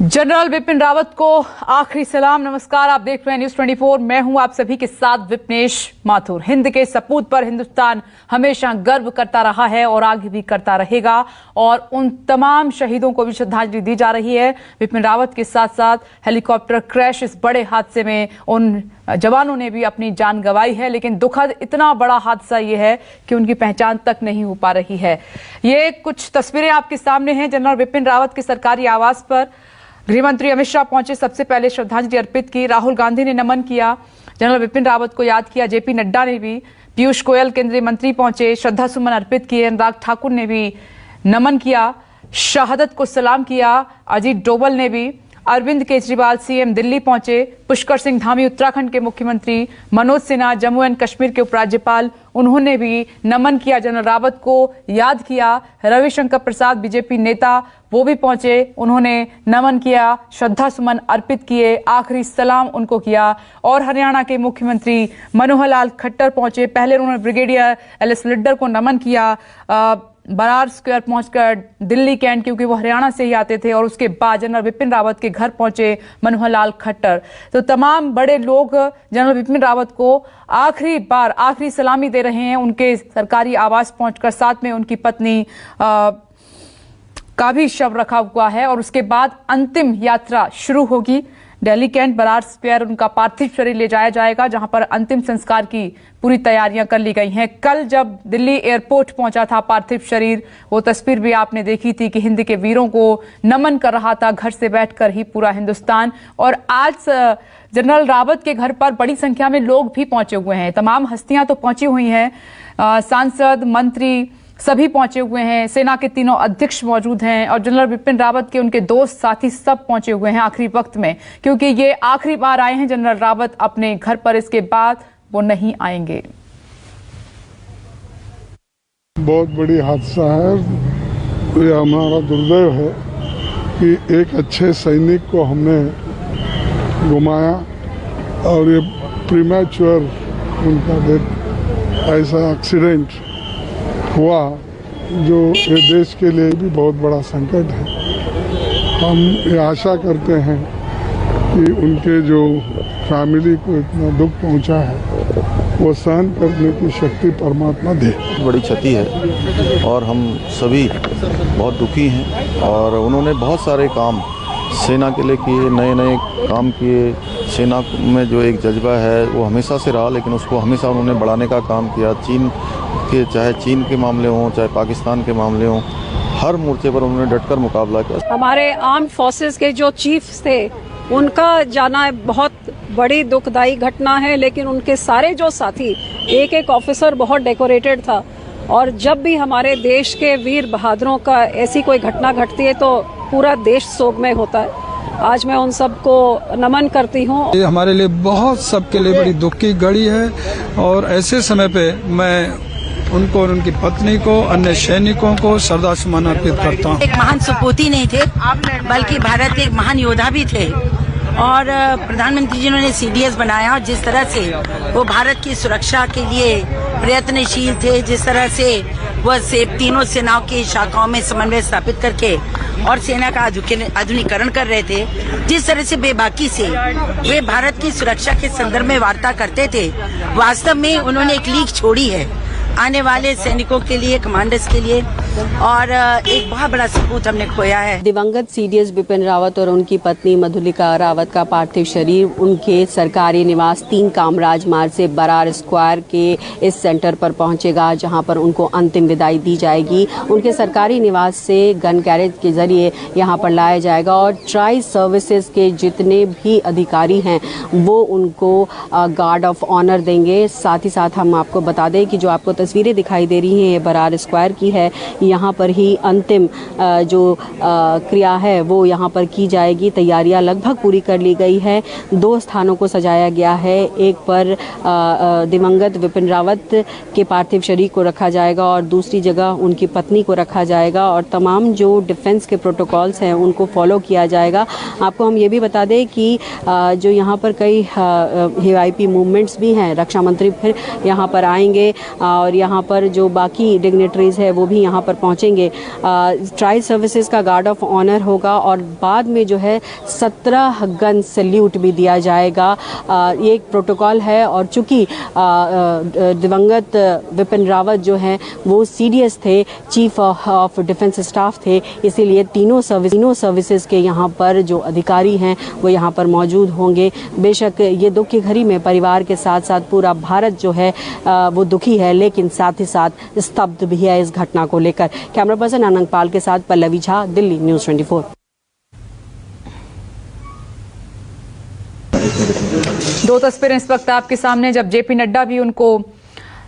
General Bipin Rawat को आखिरी सलाम। नमस्कार, आप देख रहे हैं न्यूज 24। मैं हूं आप सभी के साथ विपनेश माथुर। हिंद के सपूत पर हिंदुस्तान हमेशा गर्व करता रहा है और आगे भी करता रहेगा और उन तमाम शहीदों को भी श्रद्धांजलि दी जा रही है। बिपिन रावत के साथ साथ हेलीकॉप्टर क्रैश, इस बड़े हादसे में उन जवानों ने भी अपनी जान गंवाई है, लेकिन दुखद इतना बड़ा हादसा ये है कि उनकी पहचान तक नहीं हो पा रही है। ये कुछ तस्वीरें आपके सामने हैं। जनरल बिपिन रावत के सरकारी आवास पर गृह मंत्री अमित शाह पहुंचे, सबसे पहले श्रद्धांजलि अर्पित की। राहुल गांधी ने नमन किया, जनरल बिपिन रावत को याद किया। जेपी नड्डा ने भी, पीयूष गोयल केंद्रीय मंत्री पहुंचे, श्रद्धा सुमन अर्पित किए। अनुराग ठाकुर ने भी नमन किया, शहादत को सलाम किया। अजीत डोभाल ने भी, अरविंद केजरीवाल सीएम दिल्ली पहुंचे, पुष्कर सिंह धामी उत्तराखंड के मुख्यमंत्री, मनोज सिन्हा जम्मू एंड कश्मीर के उपराज्यपाल, उन्होंने भी नमन किया, जनरल रावत को याद किया। रविशंकर प्रसाद बीजेपी नेता, वो भी पहुंचे, उन्होंने नमन किया, श्रद्धा सुमन अर्पित किए, आखिरी सलाम उनको किया। और हरियाणा के मुख्यमंत्री मनोहर लाल खट्टर पहुंचे, पहले उन्होंने ब्रिगेडियर एलएस लिड्डर को नमन किया बरार स्क्वायर पहुंचकर दिल्ली कैंट, क्योंकि वो हरियाणा से ही आते थे। और उसके बाद जनरल बिपिन रावत के घर पहुंचे मनोहर लाल खट्टर। तो तमाम बड़े लोग जनरल बिपिन रावत को आखिरी बार आखिरी सलामी दे रहे हैं उनके सरकारी आवास पहुंचकर। साथ में उनकी पत्नी का भी शव रखा हुआ है और उसके बाद अंतिम यात्रा शुरू होगी। दिल्ली कैंट बरार स्क्वायर उनका पार्थिव शरीर ले जाया जाएगा, जहां पर अंतिम संस्कार की पूरी तैयारियां कर ली गई हैं। कल जब दिल्ली एयरपोर्ट पहुंचा था पार्थिव शरीर, वो तस्वीर भी आपने देखी थी कि हिंद के वीरों को नमन कर रहा था घर से बैठकर ही पूरा हिंदुस्तान। और आज जनरल रावत के घर पर बड़ी संख्या में लोग भी पहुंचे हुए हैं। तमाम हस्तियां तो पहुंची हुई हैं, सांसद, मंत्री सभी पहुंचे हुए हैं। सेना के तीनों अध्यक्ष मौजूद हैं और जनरल बिपिन रावत के उनके दोस्त साथी सब पहुंचे हुए हैं आखिरी वक्त में, क्योंकि ये आखिरी बार आए हैं जनरल रावत अपने घर पर। इसके बाद वो नहीं आएंगे। बहुत बड़ी हादसा है, ये हमारा दुर्दैव है कि एक अच्छे सैनिक को हमने गुमाया और ये प्रीमैच्योर उनका डेथ, ऐसा एक्सीडेंट हुआ जो ये देश के लिए भी बहुत बड़ा संकट है। हम ये आशा करते हैं कि उनके जो फैमिली को इतना दुख पहुंचा है वो सहन करने की शक्ति परमात्मा दे। बड़ी क्षति है और हम सभी बहुत दुखी हैं और उन्होंने बहुत सारे काम सेना के लिए किए, नए नए काम किए। सेना में जो एक जज्बा है वो हमेशा से रहा, लेकिन उसको हमेशा उन्होंने बढ़ाने का काम किया। चाहे चीन के मामले हों, चाहे पाकिस्तान के मामले हों, हर मोर्चे पर उन्होंने डटकर मुकाबला किया। हमारे आर्म फोर्सेस के जो चीफ्स थे उनका जाना बहुत बड़ी दुखदाई घटना है, लेकिन उनके सारे जो साथी, एक एक ऑफिसर बहुत डेकोरेटेड था। और जब भी हमारे देश के वीर बहादुरों का ऐसी कोई घटना घटती है तो पूरा देश शोकमय होता है। आज मैं उन सबको नमन करती हूँ। ये हमारे लिए बहुत, सबके लिए बड़ी दुख की घड़ी है और ऐसे समय पे मैं उनको और उनकी पत्नी को, अन्य सैनिकों को श्रद्धा सुमन अर्पित करता हूँ। एक महान सपूत ही नहीं थे, बल्कि भारत के एक महान योद्धा भी थे। और प्रधानमंत्री जी ने सीडीएस बनाया और जिस तरह से वो भारत की सुरक्षा के लिए प्रयत्नशील थे, जिस तरह से वह तीनों सेनाओं की शाखाओं में समन्वय स्थापित करके और सेना का आधुनिकीकरण कर रहे थे, जिस तरह से बेबाकी से वे भारत की सुरक्षा के संदर्भ में वार्ता करते थे, वास्तव में उन्होंने एक लीक छोड़ी है आने वाले सैनिकों के लिए, कमांडर्स के लिए। और एक बहुत बड़ा सपूत हमने खोया है। दिवंगत सीडीएस बिपिन रावत और उनकी पत्नी मधुलिका रावत का पार्थिव शरीर उनके सरकारी निवास 3 कामराज मार्ग से बरार स्क्वायर के इस सेंटर पर पहुंचेगा, जहां पर उनको अंतिम विदाई दी जाएगी। उनके सरकारी निवास से गन कैरेज के जरिए यहां पर लाया जाएगा और ट्राई सर्विसेज के जितने भी अधिकारी हैं वो उनको गार्ड ऑफ ऑनर देंगे। साथ ही साथ हम आपको बता दें कि जो आपको तस्वीरें दिखाई दे रही हैं ये बरार स्क्वायर की है। यहाँ पर ही अंतिम जो क्रिया है वो यहाँ पर की जाएगी। तैयारियां लगभग पूरी कर ली गई है। 2 स्थानों को सजाया गया है। एक पर दिवंगत बिपिन रावत के पार्थिव शरीर को रखा जाएगा और दूसरी जगह उनकी पत्नी को रखा जाएगा और तमाम जो डिफेंस के प्रोटोकॉल्स हैं उनको फॉलो किया जाएगा। आपको हम ये भी बता दें कि जो यहाँ पर कई वीआईपी मूवमेंट्स भी हैं, रक्षा मंत्री फिर यहाँ पर आएंगे और यहाँ पर जो बाकी डिग्नेटरीज है वो भी यहाँ पर पहुंचेंगे। ट्राई सर्विसेज का गार्ड ऑफ ऑनर होगा और बाद में जो है 17 गन सैल्यूट भी दिया जाएगा। ये एक प्रोटोकॉल है और चूंकि दिवंगत विपिन रावत जो हैं वो सीडीएस थे, चीफ ऑफ डिफेंस स्टाफ थे, इसीलिए तीनों सर्विसेज के यहाँ पर जो अधिकारी हैं वो यहाँ पर मौजूद होंगे। बेशक ये दुख की घड़ी में परिवार के साथ साथ पूरा भारत जो है वो दुखी है, लेकिन साथ ही साथ स्तब्ध भी है इस घटना को लेकर। कैमरा पर्सन आनंद पाल के साथ पल्लवी झा, दिल्ली न्यूज़ 24। दो तस्वीरें इस वक्त आपके सामने, जब जेपी नड्डा भी उनको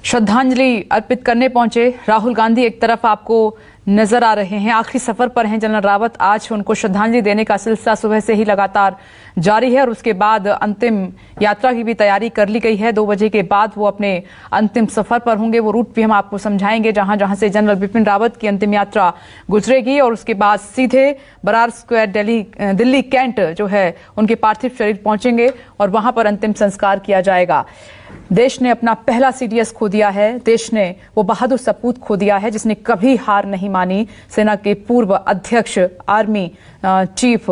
श्रद्धांजलि अर्पित करने पहुंचे। राहुल गांधी एक तरफ आपको नजर आ रहे हैं, आखिरी सफर पर हैं जनरल रावत। आज उनको श्रद्धांजलि देने का सिलसिला सुबह से ही लगातार जारी है और उसके बाद अंतिम यात्रा की भी तैयारी कर ली गई है। 2 बजे के बाद वो अपने अंतिम सफर पर होंगे। वो रूट भी हम आपको समझाएंगे जहां जहां से जनरल बिपिन रावत की अंतिम यात्रा गुजरेगी और उसके बाद सीधे बरार स्क्वायर दिल्ली कैंट जो है उनके पार्थिव शरीर पहुंचेंगे और वहां पर अंतिम संस्कार किया जाएगा। देश ने अपना पहला सीडीएस खो दिया है, देश ने वो बहादुर सपूत खो दिया है जिसने कभी हार नहीं मानी। सेना के पूर्व अध्यक्ष आर्मी चीफ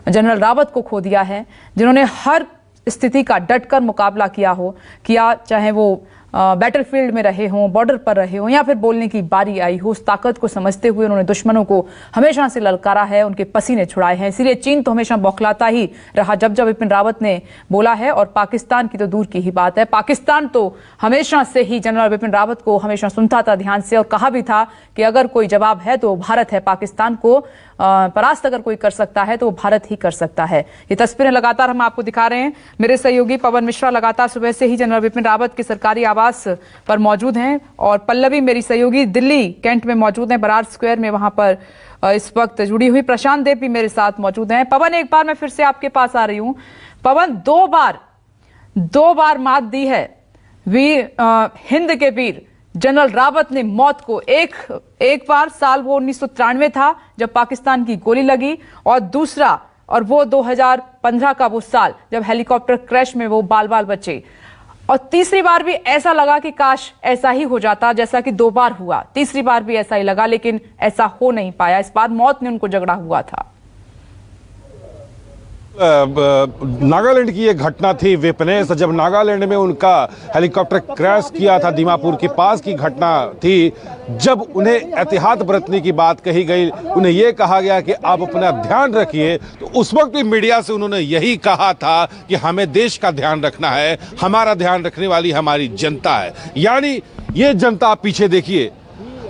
जनरल रावत को खो दिया है, जिन्होंने हर स्थिति का डटकर मुकाबला किया, चाहे वो बैटलफील्ड में रहे हों, बॉर्डर पर रहे हों या फिर बोलने की बारी आई हो। उस ताकत को समझते हुए उन्होंने दुश्मनों को हमेशा से ललकारा है, उनके पसीने छुड़ाए हैं। इसीलिए चीन तो हमेशा बौखलाता ही रहा जब जब विपिन रावत ने बोला है, और पाकिस्तान की तो दूर की ही बात है। पाकिस्तान तो हमेशा से ही जनरल बिपिन रावत को हमेशा सुनता था ध्यान से और कहा भी था कि अगर कोई जवाब है तो भारत है, पाकिस्तान को परास्त अगर कोई कर सकता है तो वो भारत ही कर सकता है। ये तस्वीरें लगातार हम आपको दिखा रहे हैं। मेरे सहयोगी पवन मिश्रा लगातार सुबह से ही जनरल बिपिन रावत के सरकारी आवास पर मौजूद हैं और पल्लवी मेरी सहयोगी दिल्ली कैंट में मौजूद हैं, बरार स्क्वायर में, वहां पर इस वक्त जुड़ी हुई। प्रशांत देव भी मेरे साथ मौजूद हैं। पवन, एक बार मैं फिर से आपके पास आ रही हूं। पवन, दो बार मात दी है हिंद के वीर जनरल रावत ने मौत को। एक बार साल वो 1993 था जब पाकिस्तान की गोली लगी, और दूसरा और वो 2015 का वो साल जब हेलीकॉप्टर क्रैश में वो बाल बाल बचे, और तीसरी बार भी ऐसा लगा कि काश ऐसा ही हो जाता जैसा कि 2 बार हुआ। तीसरी बार भी ऐसा ही लगा, लेकिन ऐसा हो नहीं पाया। इस बार मौत ने उनको जगड़ा हुआ था। नागालैंड की एक घटना थी विपनेश, जब नागालैंड में उनका हेलीकॉप्टर क्रैश किया था, दीमापुर के पास की घटना थी। जब उन्हें एहतियात बरतने की बात कही गई, उन्हें यह कहा गया कि आप अपना ध्यान रखिए, तो उस वक्त भी मीडिया से उन्होंने यही कहा था कि हमें देश का ध्यान रखना है, हमारा ध्यान रखने वाली हमारी जनता है। यानी ये जनता, आप पीछे देखिए,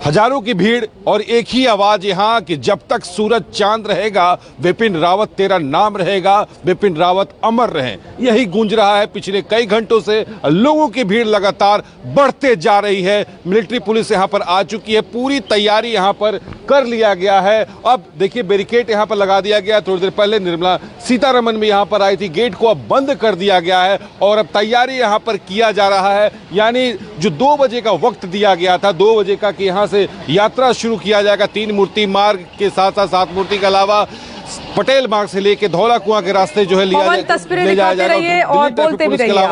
हजारों की भीड़ और एक ही आवाज यहां कि जब तक सूरज चांद रहेगा विपिन रावत तेरा नाम रहेगा, विपिन रावत अमर रहे। यही गूंज रहा है पिछले कई घंटों से। लोगों की भीड़ लगातार बढ़ते जा रही है। मिलिट्री पुलिस यहां पर आ चुकी है, पूरी तैयारी यहां पर कर लिया गया है। अब देखिए बैरिकेड यहां पर लगा दिया गया। थोड़ी देर पहले निर्मला सीतारमण भी यहां पर आई थी, गेट को अब बंद कर दिया गया है और अब तैयारी यहां पर किया जा रहा है। यानी जो 2 बजे का वक्त दिया गया था, 2 बजे का कि यहां से यात्रा शुरू किया जाएगा 3 मूर्ति मार्ग के साथ साथ 7 मूर्ति के अलावा पटेल मार्ग से लेके धौला कुआं के रास्ते जो है ले जाया जाएगा और बोलते भी रहिए।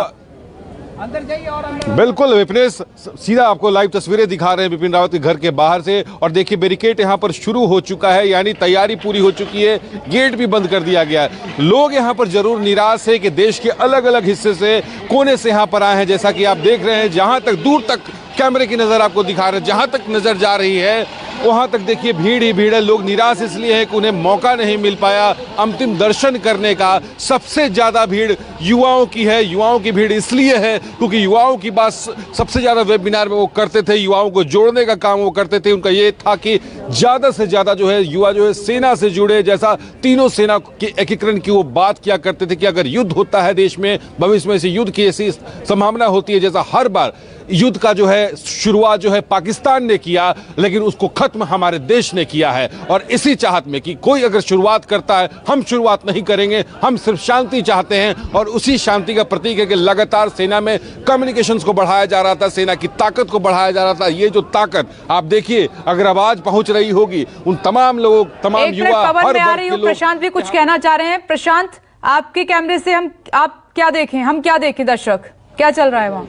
बिल्कुल विपिनेश, सीधा आपको लाइव तस्वीरें दिखा रहे हैं विपिन रावत के घर के बाहर से। और देखिए बैरिकेड यहां पर शुरू हो चुका है, यानी तैयारी पूरी हो चुकी है, गेट भी बंद कर दिया गया है। लोग यहां पर जरूर निराश है कि देश के अलग अलग हिस्से से, कोने से यहां पर आए हैं। जैसा कि आप देख रहे हैं, जहां तक दूर तक कैमरे की नजर आपको दिखा रहे हैं, जहां तक नजर जा रही है वहां तक देखिए भीड़ ही भीड़ है। लोग निराश इसलिए है कि उन्हें मौका नहीं मिल पाया अंतिम दर्शन करने का। सबसे ज्यादा भीड़ युवाओं की है। युवाओं की भीड़ इसलिए है क्योंकि युवाओं की बात सबसे ज्यादा वेबिनार में वो करते थे, युवाओं को जोड़ने का काम वो करते थे। उनका ये था कि ज्यादा से ज्यादा जो है युवा जो है सेना से जुड़े, जैसा तीनों सेना के एकीकरण की वो बात किया करते थे कि अगर युद्ध होता है देश में, भविष्य में ऐसे युद्ध की ऐसी संभावना होती है जैसा हर बार युद्ध का जो है शुरुआत जो है पाकिस्तान ने किया, लेकिन उसको खत्म हमारे देश ने किया है। और इसी चाहत में कि कोई अगर शुरुआत करता है, हम शुरुआत नहीं करेंगे, हम सिर्फ शांति चाहते हैं। और उसी शांति का प्रतीक है कि लगातार सेना में कम्युनिकेशंस को बढ़ाया जा रहा था, सेना की ताकत को बढ़ाया जा रहा था। ये जो ताकत आप देखिए, अगर आवाज पहुंच रही होगी उन तमाम लोग, तमाम युवा, हर वर्ग के लोग। प्रशांत भी कुछ कहना चाह रहे हैं। प्रशांत, आपके कैमरे से आप क्या देखें, हम क्या देखें, दर्शक क्या चल रहा है वहां?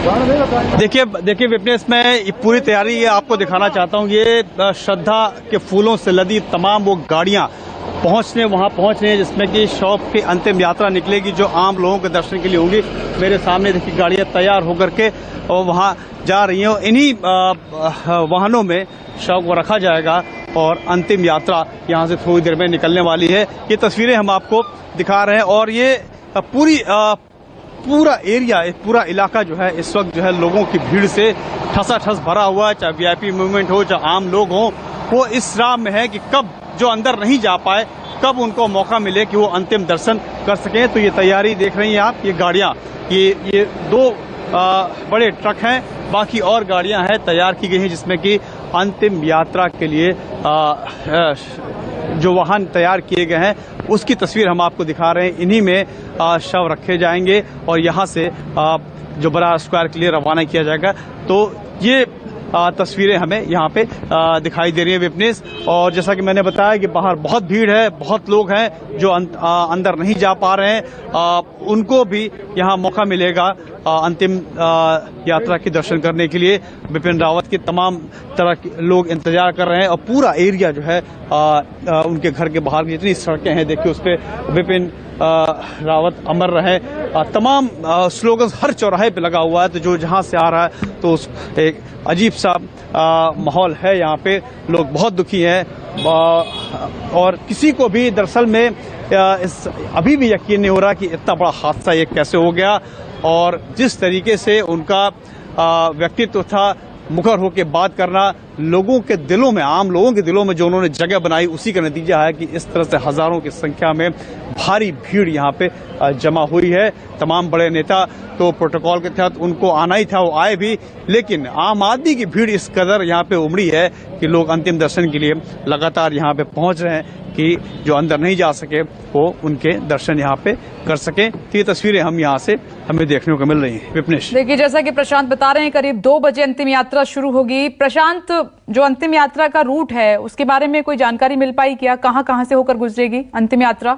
देखिए विपनेश, मैं ये पूरी तैयारी ये आपको दिखाना चाहता हूँ। ये श्रद्धा के फूलों से लदी तमाम वो गाड़ियाँ वहाँ पहुँच रही हैं जिसमें कि शव की अंतिम यात्रा निकलेगी जो आम लोगों के दर्शन के लिए होगी। मेरे सामने देखिए गाड़ियाँ तैयार होकर के और वहाँ जा रही हैं। इन्हीं वाहनों में शव को रखा जाएगा और अंतिम यात्रा यहाँ से थोड़ी देर में निकलने वाली है। ये तस्वीरें हम आपको दिखा रहे हैं और ये पूरा एरिया, पूरा इलाका जो है इस वक्त जो है लोगों की भीड़ से ठसाठस भरा हुआ है। चाहे वीआईपी मूवमेंट हो, चाहे आम लोग हों, वो इस राह में है कि कब जो अंदर नहीं जा पाए कब उनको मौका मिले कि वो अंतिम दर्शन कर सकें। तो ये तैयारी देख रही हैं आप, ये गाड़ियाँ, ये 2 बड़े ट्रक हैं, बाकी और गाड़ियाँ हैं तैयार की गई हैं जिसमें कि अंतिम यात्रा के लिए जो वाहन तैयार किए गए हैं उसकी तस्वीर हम आपको दिखा रहे हैं। इन्हीं में शव रखे जाएंगे और यहाँ से जो बरार स्क्वायर के लिए रवाना किया जाएगा। तो ये तस्वीरें हमें यहाँ पे दिखाई दे रही है विपनेश। और जैसा कि मैंने बताया कि बाहर बहुत भीड़ है, बहुत लोग हैं जो अंदर नहीं जा पा रहे हैं, उनको भी यहाँ मौका मिलेगा अंतिम यात्रा के दर्शन करने के लिए। बिपिन रावत के तमाम तरह के लोग इंतजार कर रहे हैं और पूरा एरिया जो है उनके घर के बाहर की जितनी सड़कें हैं देखिए उस पर बिपिन रावत अमर रहे तमाम स्लोगन हर चौराहे पे लगा हुआ है। तो जो जहां से आ रहा है तो एक अजीब सा माहौल है यहाँ पे, लोग बहुत दुखी हैं और किसी को भी दरअसल में अभी भी यकीन नहीं हो रहा कि इतना बड़ा हादसा ये कैसे हो गया। और जिस तरीके से उनका व्यक्तित्व था, मुखर होकर बात करना, लोगों के दिलों में, आम लोगों के दिलों में जो उन्होंने जगह बनाई, उसी का नतीजा है कि इस तरह से हजारों की संख्या में भारी भीड़ यहाँ पे जमा हुई है। तमाम बड़े नेता तो प्रोटोकॉल के तहत उनको आना ही था, वो आए भी, लेकिन आम आदमी की भीड़ इस कदर यहाँ पे उमड़ी है कि लोग अंतिम दर्शन के लिए लगातार यहाँ पे पहुंच रहे हैं कि जो अंदर नहीं जा सके वो उनके दर्शन यहाँ पे कर सके। तो ये तस्वीरें हम यहाँ से हमें देखने को मिल रही हैं। विपनेश, देखिए जैसा कि प्रशांत बता रहे हैं करीब 2 बजे अंतिम यात्रा शुरू होगी। प्रशांत, जो अंतिम यात्रा का रूट है उसके बारे में कोई जानकारी मिल पाई क्या? कहां से होकर गुजरेगी अंतिम यात्रा?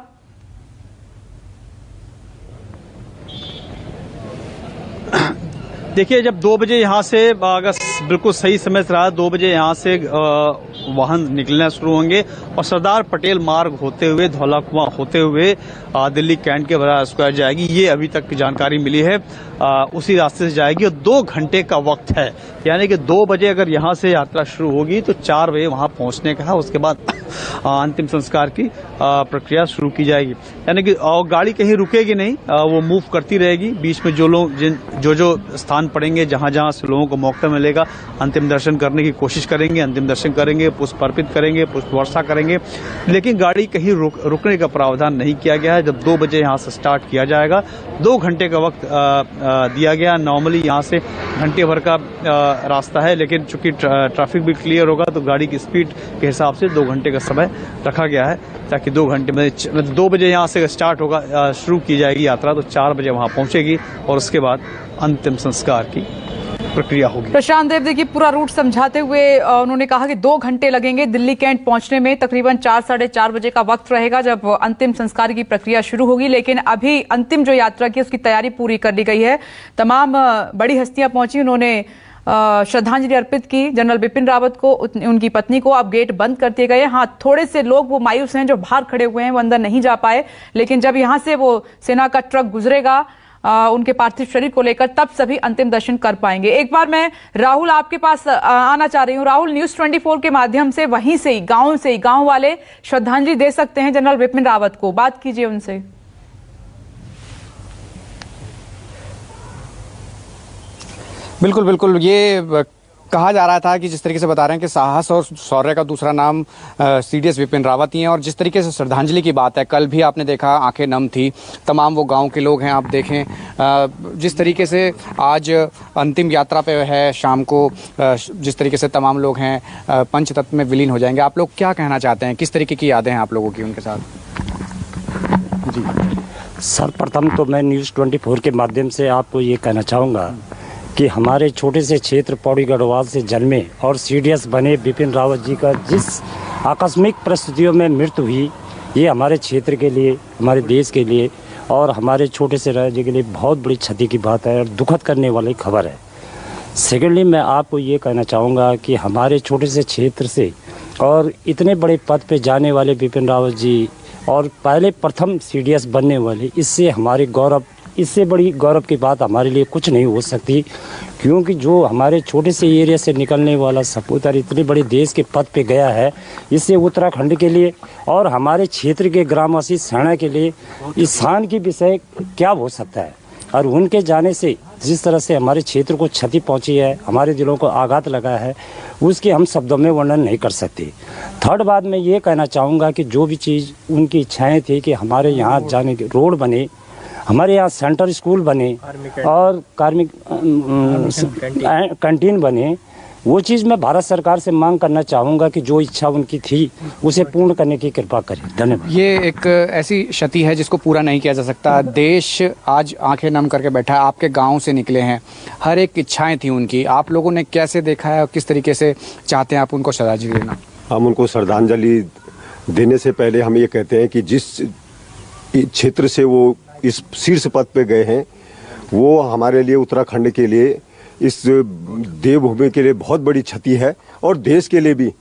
देखिए जब 2 बजे यहाँ से, अगर बिल्कुल सही समय से रहा, 2 बजे यहाँ से वाहन निकलना शुरू होंगे और सरदार पटेल मार्ग होते हुए, धौला कुआं होते हुए दिल्ली कैंट के बरार स्क्वायर जाएगी। ये अभी तक की जानकारी मिली है, उसी रास्ते से जाएगी और 2 घंटे का वक्त है। यानी कि 2 बजे अगर यहाँ से यात्रा शुरू होगी तो 4 बजे वहाँ पहुँचने का है। उसके बाद अंतिम संस्कार की प्रक्रिया शुरू की जाएगी। यानी कि गाड़ी कहीं रुकेगी नहीं, वो मूव करती रहेगी। बीच में जो लोग जो स्थान पड़ेंगे, जहाँ से लोगों को मौका मिलेगा, अंतिम दर्शन करने की कोशिश करेंगे, अंतिम दर्शन करेंगे, पुष्प अर्पित करेंगे, पुष्प वर्षा करेंगे। लेकिन गाड़ी कहीं रुकने का प्रावधान नहीं किया गया है। जब 2 बजे यहाँ से स्टार्ट किया जाएगा, 2 घंटे का वक्त दिया गया। नॉर्मली यहाँ से घंटे भर का रास्ता है, लेकिन चूंकि ट्रैफिक भी क्लियर होगा तो गाड़ी की स्पीड के हिसाब से 2 घंटे का समय रखा गया है, ताकि 2 घंटे में 2 बजे यहाँ से स्टार्ट होगा, शुरू की जाएगी यात्रा, तो 4 बजे वहाँ पहुँचेगी और उसके बाद अंतिम संस्कार की प्रक्रिया होगी। प्रशांत देव, देखिए पूरा रूट समझाते हुए उन्होंने कहा कि 2 घंटे लगेंगे दिल्ली कैंट पहुंचने में। तकरीबन 4 साढ़े 4 बजे का वक्त रहेगा जब अंतिम संस्कार की प्रक्रिया शुरू होगी। लेकिन अभी अंतिम जो यात्रा की उसकी तैयारी पूरी कर ली गई है। तमाम बड़ी हस्तियां पहुंची, उन्होंने श्रद्धांजलि अर्पित की जनरल बिपिन रावत को, उनकी पत्नी को। अब गेट बंद कर दिए गए। हाँ, थोड़े से लोग वो मायूस हैं जो बाहर खड़े हुए हैं, वो अंदर नहीं जा पाए। लेकिन जब यहां से वो सेना का ट्रक गुजरेगा उनके पार्थिव शरीर को लेकर, तब सभी अंतिम दर्शन कर पाएंगे। एक बार मैं राहुल आपके पास आना चाह रही हूँ। राहुल, न्यूज़ 24 के माध्यम से वहीं से ही गांव वाले श्रद्धांजलि दे सकते हैं जनरल बिपिन रावत को, बात कीजिए उनसे। बिल्कुल, ये कहा जा रहा था कि जिस तरीके से बता रहे हैं कि साहस और शौर्य का दूसरा नाम सीडीएस बिपिन रावत ही हैं। और जिस तरीके से श्रद्धांजलि की बात है, कल भी आपने देखा आंखें नम थी, तमाम वो गांव के लोग हैं। आप देखें जिस तरीके से आज अंतिम यात्रा पे है, शाम को जिस तरीके से तमाम लोग हैं पंचतत्व में विलीन हो जाएंगे। आप लोग क्या कहना चाहते हैं, किस तरीके की यादें हैं आप लोगों की उनके साथ? जी, सर्वप्रथम तो मैं न्यूज़ 24 के माध्यम से आपको ये कहना चाहूँगा कि हमारे छोटे से क्षेत्र पौड़ी गढ़वाल से जन्मे और सीडीएस बने बिपिन रावत जी का जिस आकस्मिक परिस्थितियों में मृत्यु हुई, ये हमारे क्षेत्र के लिए, हमारे देश के लिए और हमारे छोटे से राज्य के लिए बहुत बड़ी क्षति की बात है और दुखद करने वाली खबर है। सेकेंडली, मैं आपको ये कहना चाहूँगा कि हमारे छोटे से क्षेत्र से और इतने बड़े पद पे जाने वाले बिपिन रावत जी और पहले प्रथम CDS बनने वाले, इससे हमारे गौरव, इससे बड़ी गौरव की बात हमारे लिए कुछ नहीं हो सकती, क्योंकि जो हमारे छोटे से एरिया से निकलने वाला सपूतर इतने बड़े देश के पद पे गया है, इससे उत्तराखंड के लिए और हमारे क्षेत्र के ग्रामवासी सेना के लिए इस शान की विषय क्या हो सकता है। और उनके जाने से जिस तरह से हमारे क्षेत्र को क्षति पहुंची है, हमारे दिलों को आघात लगा है, उसके हम शब्दों में वर्णन नहीं कर सकते। थर्ड बात मैं ये कहना चाहूँगा कि जो भी चीज़ उनकी इच्छाएं थी कि हमारे यहाँ जाने के रोड बने, हमारे यहाँ सेंटर स्कूल बने और कार्मिक कैंटीन बने, वो चीज़ मैं भारत सरकार से मांग करना चाहूँगा कि जो इच्छा उनकी थी उसे पूर्ण करने की कृपा करें। धन्यवाद। ये एक ऐसी क्षति है जिसको पूरा नहीं किया जा सकता। देश आज आंखें नम करके बैठा है। आपके गांव से निकले हैं, हर एक इच्छाएं थी उनकी, आप लोगों ने कैसे देखा है और किस तरीके से चाहते हैं आप उनको श्रद्धांजलि देना? हम उनको श्रद्धांजलि देने से पहले हम ये कहते हैं कि जिस क्षेत्र से वो इस शीर्ष पद पे गए हैं, वो हमारे लिए, उत्तराखंड के लिए, इस देवभूमि के लिए बहुत बड़ी क्षति है और देश के लिए भी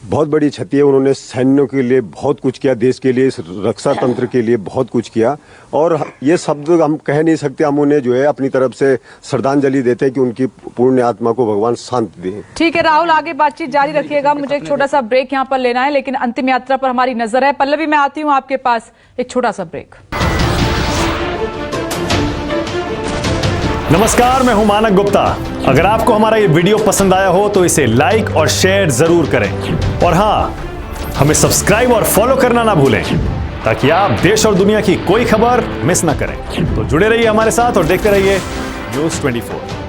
बहुत बड़ी क्षति है। उन्होंने सैन्यों के लिए बहुत कुछ किया, देश के लिए, रक्षा तंत्र के लिए बहुत कुछ किया और ये शब्द हम कह नहीं सकते। हम उन्हें जो है अपनी तरफ से श्रद्धांजलि देते हैं कि उनकी पुण्य आत्मा को भगवान शांति दे। ठीक है राहुल, आगे बातचीत जारी रखिएगा। मुझे एक छोटा सा ब्रेक यहाँ पर लेना है, लेकिन अंतिम यात्रा पर हमारी नजर है। पल्लवी, मैं आती हूँ आपके पास, एक छोटा सा ब्रेक। नमस्कार, मैं हूं मानक गुप्ता। अगर आपको हमारा ये वीडियो पसंद आया हो तो इसे लाइक और शेयर जरूर करें और हां, हमें सब्सक्राइब और फॉलो करना ना भूलें ताकि आप देश और दुनिया की कोई खबर मिस ना करें। तो जुड़े रहिए हमारे साथ और देखते रहिए News 24।